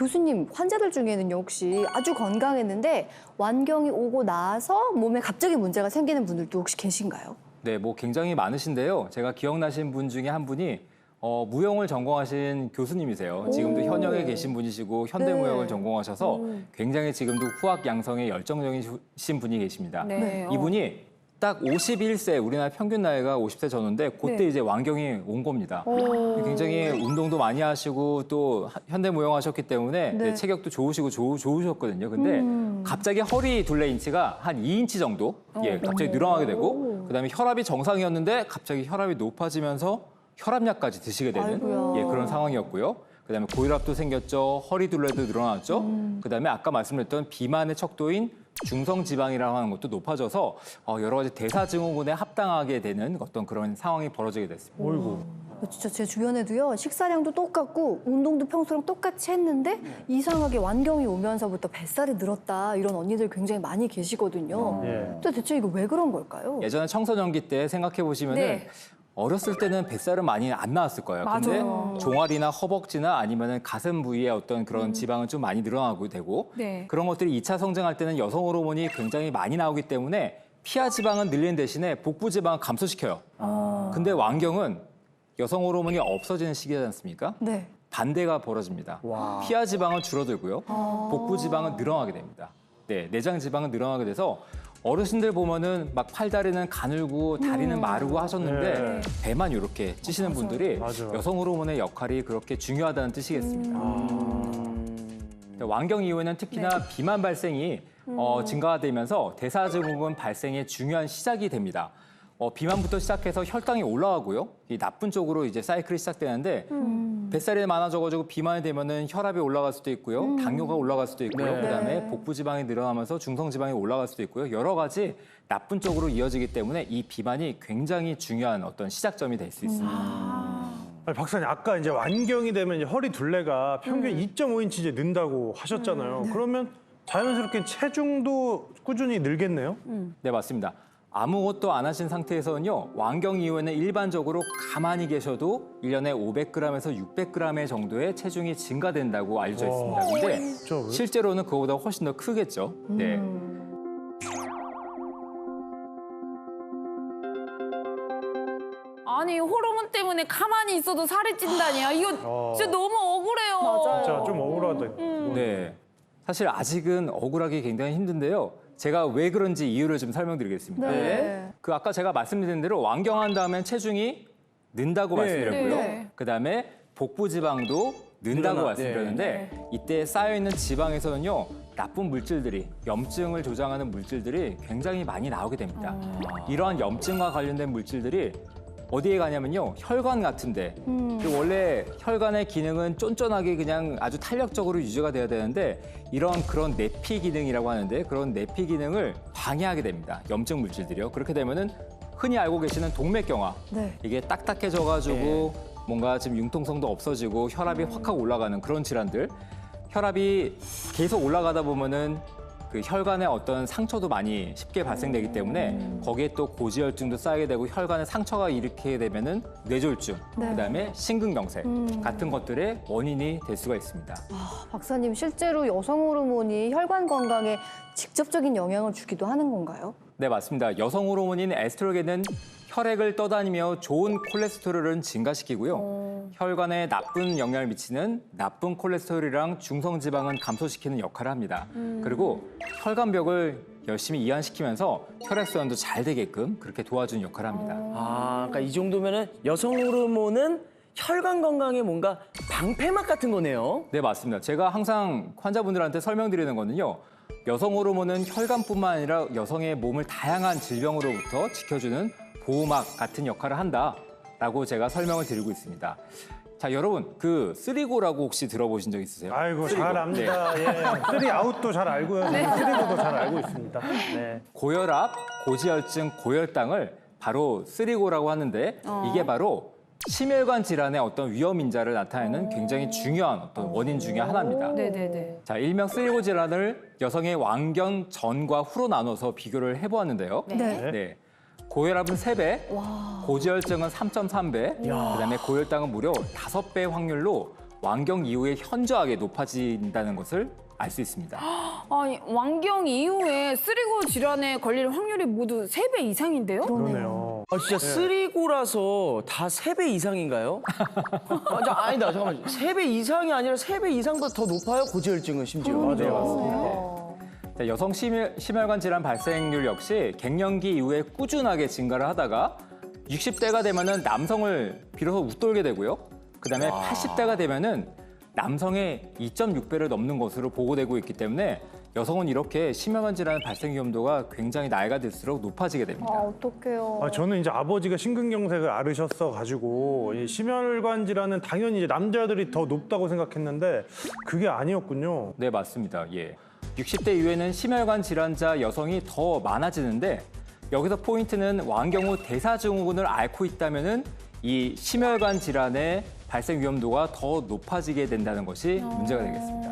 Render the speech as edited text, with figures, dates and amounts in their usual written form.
교수님, 환자들 중에는요, 혹시 아주 건강했는데 완경이 오고 나서 몸에 갑자기 문제가 생기는 분들도 혹시 계신가요? 네, 뭐 굉장히 많으신데요. 제가 기억나신 분 중에 한 분이 무용을 전공하신 교수님이세요. 지금도 현역에 계신 분이시고 현대무용을 네. 전공하셔서 굉장히 지금도 후학 양성에 열정적이신 분이 계십니다. 네. 이분이 딱 51세, 우리나라 평균 나이가 50세 전후인데 그때 네. 이제 완경이 온 겁니다. 굉장히 운동도 많이 하시고 또 현대무용 하셨기 때문에 네. 체격도 좋으시고 좋으셨거든요. 근데 갑자기 허리 둘레 인치가 한 2인치 정도 갑자기 늘어나게 되고 그다음에 혈압이 정상이었는데 갑자기 혈압이 높아지면서 혈압약까지 드시게 되는 아이고야. 그런 상황이었고요. 그다음에 고혈압도 생겼죠. 허리 둘레도 늘어났죠. 그다음에 아까 말씀드렸던 비만의 척도인 중성지방이라고 하는 것도 높아져서 여러 가지 대사증후군에 합당하게 되는 어떤 그런 상황이 벌어지게 됐습니다. 어이구. 진짜 제 주변에도요, 식사량도 똑같고 운동도 평소랑 똑같이 했는데 이상하게 완경이 오면서부터 뱃살이 늘었다 이런 언니들 굉장히 많이 계시거든요. 예. 근데 대체 이거 왜 그런 걸까요? 예전에 청소년기 때 생각해 보시면은 네. 어렸을 때는 뱃살은 많이 안 나왔을 거예요. 근데 맞아요. 종아리나 허벅지나 아니면은 가슴 부위에 어떤 그런 지방은 좀 많이 늘어나고 되고 네. 그런 것들이 2차 성장할 때는 여성 호르몬이 굉장히 많이 나오기 때문에 피하 지방은 늘리는 대신에 복부 지방은 감소시켜요. 근데 완경은 여성 호르몬이 없어지는 시기지 않습니까? 네. 반대가 벌어집니다. 피하 지방은 줄어들고요. 복부 지방은 늘어나게 됩니다. 네, 내장 지방은 늘어나게 돼서 어르신들 보면은 막 팔다리는 가늘고 다리는 마르고 하셨는데 네. 배만 이렇게 찌시는 분들이 맞아요. 여성 호르몬의 역할이 그렇게 중요하다는 뜻이겠습니다. 완경 이후에는 특히나 비만 발생이 증가가 되면서 대사증후군 발생의 중요한 시작이 됩니다. 비만부터 시작해서 혈당이 올라가고요. 이 나쁜 쪽으로 이제 사이클이 시작되는데 뱃살이 많아져가지고 비만이 되면은 혈압이 올라갈 수도 있고요. 당뇨가 올라갈 수도 있고요. 네. 그다음에 복부 지방이 늘어나면서 중성 지방이 올라갈 수도 있고요. 여러 가지 나쁜 쪽으로 이어지기 때문에 이 비만이 굉장히 중요한 어떤 시작점이 될 수 있습니다. 아니, 박사님, 아까 이제 완경이 되면 이제 허리 둘레가 평균 2.5인치 이제 는다고 하셨잖아요. 그러면 자연스럽게 체중도 꾸준히 늘겠네요? 네, 맞습니다. 아무것도 안 하신 상태에서는요, 완경 이후에는 일반적으로 가만히 계셔도 1년에 500g에서 600g의 정도의 체중이 증가된다고 알려져 있습니다. 근데 진짜 왜? 실제로는 그거보다 훨씬 더 크겠죠. 네. 아니 호르몬 때문에 가만히 있어도 살이 찐다니요. 이거 진짜 너무 억울해요. 맞아요. 진짜 좀 억울하다. 네. 사실 아직은 억울하기 굉장히 힘든데요. 제가 왜 그런지 이유를 좀 설명드리겠습니다. 네. 그 아까 제가 말씀드린 대로 완경한 다음엔 체중이 는다고 말씀드렸고요. 네. 그다음에 복부 지방도 는다고 말씀드렸는데 이때 쌓여있는 지방에서는요. 나쁜 물질들이, 염증을 조장하는 물질들이 굉장히 많이 나오게 됩니다. 이러한 염증과 관련된 물질들이 어디에 가냐면요. 혈관 같은데. 그 원래 혈관의 기능은 쫀쫀하게 그냥 아주 탄력적으로 유지가 돼야 되는데 이런 그런 내피 기능이라고 하는데 그런 내피 기능을 방해하게 됩니다. 염증 물질들이요. 그렇게 되면은 흔히 알고 계시는 동맥경화. 네. 이게 딱딱해져가지고 뭔가 지금 융통성도 없어지고 혈압이 확 하고 올라가는 그런 질환들. 혈압이 계속 올라가다 보면은 그 혈관에 어떤 상처도 많이 쉽게 발생되기 때문에 거기에 또 고지혈증도 쌓이게 되고 혈관에 상처가 일으키게 되면은 뇌졸중, 그다음에 심근경색 같은 것들의 원인이 될 수가 있습니다. 박사님, 실제로 여성 호르몬이 혈관 건강에 직접적인 영향을 주기도 하는 건가요? 네, 맞습니다. 여성 호르몬인 에스트로겐은 혈액을 떠다니며 좋은 콜레스테롤을 증가시키고요. 혈관에 나쁜 영향을 미치는 나쁜 콜레스테롤이랑 중성지방은 감소시키는 역할을 합니다. 그리고 혈관벽을 열심히 이완시키면서 혈액순환도 잘 되게끔 그렇게 도와주는 역할을 합니다. 아, 그러니까 이 정도면은 여성 호르몬은 혈관 건강에 뭔가 방패막 같은 거네요. 네, 맞습니다. 제가 항상 환자분들한테 설명드리는 거는요. 여성 호르몬은 혈관뿐만 아니라 여성의 몸을 다양한 질병으로부터 지켜주는 보호막 같은 역할을 한다라고 제가 설명을 드리고 있습니다. 자, 여러분, 그 쓰리고라고 혹시 들어보신 적 있으세요? 아이고, 잘 압니다. 예. 쓰리 아웃도 잘 알고요. 쓰리고도 잘 알고 있습니다. 네. 고혈압, 고지혈증, 고혈당을 바로 쓰리고라고 하는데 이게 바로 심혈관 질환의 어떤 위험 인자를 나타내는 굉장히 중요한 어떤 원인 중에 하나입니다. 네네네. 자, 일명 쓰리고 질환을 여성의 완경 전과 후로 나눠서 비교를 해보았는데요. 네. 고혈압은 3배, 고지혈증은 3.3배, 그다음에 고혈당은 무려 5배 확률로 완경 이후에 현저하게 높아진다는 것을 알 수 있습니다. 아니, 완경 이후에 쓰리고 질환에 걸릴 확률이 모두 3배 이상인데요? 그러네요. 아, 진짜 쓰리고라서 다 3배 이상인가요? 아니다, 잠깐만. 3배 이상이 아니라 3배 이상보다 더 높아요? 고지혈증은 심지어. 맞아요. 자, 여성 심혈관 질환 발생률 역시 갱년기 이후에 꾸준하게 증가를 하다가 60대가 되면은 남성을 비로소 웃돌게 되고요. 그다음에 80대가 되면은 남성의 2.6배를 넘는 것으로 보고되고 있기 때문에 여성은 이렇게 심혈관 질환 발생 위험도가 굉장히 나이가 들수록 높아지게 됩니다. 어떡해요. 저는 이제 아버지가 심근경색을 앓으셨어 가지고 이 심혈관 질환은 당연히 이제 남자들이 더 높다고 생각했는데 그게 아니었군요. 네, 맞습니다. 예. 60대 이후에는 심혈관 질환자 여성이 더 많아지는데 여기서 포인트는 완경 후 대사증후군을 앓고 있다면은 이 심혈관 질환의 발생 위험도가 더 높아지게 된다는 것이 문제가 되겠습니다.